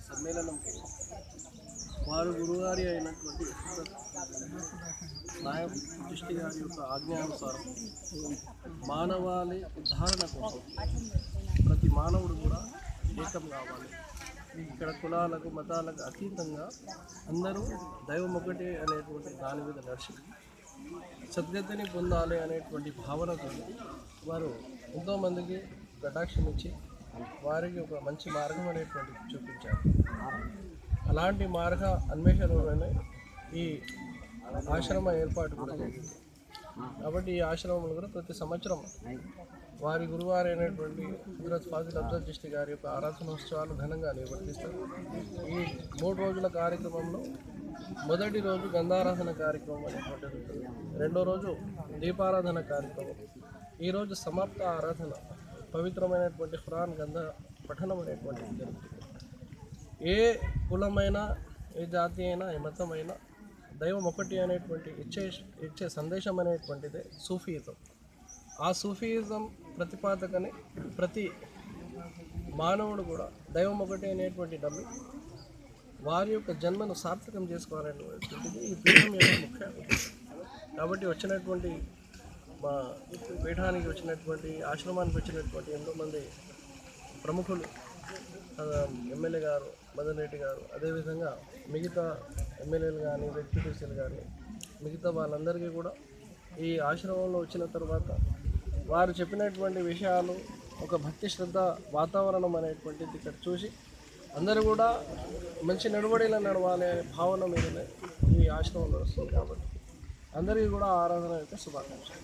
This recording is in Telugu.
సమ్మేళనం కోసం వారు గురుగారి అయినటువంటి నాయక దృష్టి గారి యొక్క ఆజ్ఞానుసారం మానవాళి ఉద్ధారణ కోసం ప్రతి మానవుడు కూడా ఏకం కావాలి. ఇక్కడ కులాలకు మతాలకు అతీతంగా అందరూ దైవం ఒకటి అనేటువంటి దాని మీద నడిచి సద్గతిని పొందాలి అనేటువంటి భావనతో వారు ఎంతోమందికి కటాక్షం ఇచ్చి వారికి ఒక మంచి మార్గం అనేటువంటిది చూపించారు. అలాంటి మార్గ అన్వేషణలోనే ఈ ఆశ్రమ ఏర్పాటు కూడా జరిగింది. కాబట్టి ఈ ఆశ్రమంలో కూడా ప్రతి సంవత్సరం వారి గురువారు అయినటువంటి హజరత్ ఫాజిల్ అఫ్జల్ చిష్తి గారి యొక్క ఆరాధనోత్సవాలు ఘనంగా నిర్వర్తిస్తారు. ఈ 3 రోజుల కార్యక్రమంలో మొదటి రోజు గంధారాధన కార్యక్రమం అనేటువంటిది ఉంటుంది. రెండో రోజు దీపారాధన కార్యక్రమం, ఈరోజు సమాప్త ఆరాధన పవిత్రమైనటువంటి ఖురాన్ గంధ పఠనం అనేటువంటిది జరుగుతుంది. ఏ కులమైనా, ఏ జాతి అయినా, ఏ మతమైనా దైవం ఒకటి అనేటువంటి ఇచ్చే సందేశం అనేటువంటిదే సూఫీయిజం. ఆ సూఫీయిజం ప్రతిపాదకని ప్రతి మానవుడు కూడా దైవం ఒకటి అనేటువంటి నమ్మి వారి యొక్క జన్మను సార్థకం చేసుకోవాలనేటువంటిది ఈ పీఠం యొక్క ముఖ్య ఉద్దేశం. కాబట్టి వచ్చినటువంటి మా పీఠానికి వచ్చినటువంటి ఆశ్రమానికి వచ్చినటువంటి ఎంతోమంది ప్రముఖులు, ఎమ్మెల్యే గారు మదన్ రెడ్డి గారు, అదేవిధంగా మిగతా ఎమ్మెల్యేలు కానీ డిప్యూటీసీలు కానీ మిగతా వాళ్ళందరికీ కూడా ఈ ఆశ్రమంలో వచ్చిన తర్వాత వారు చెప్పినటువంటి విషయాలు, ఒక భక్తి శ్రద్ధ వాతావరణం అనేటువంటిది ఇక్కడ చూసి అందరూ కూడా మంచి నడవడిలో నడవాలి అనే భావన మీదనే ఈ ఆశ్రమంలో వస్తుంది. కాబట్టి అందరికీ కూడా ఆరాధన యొక్క శుభాకాంక్షలు.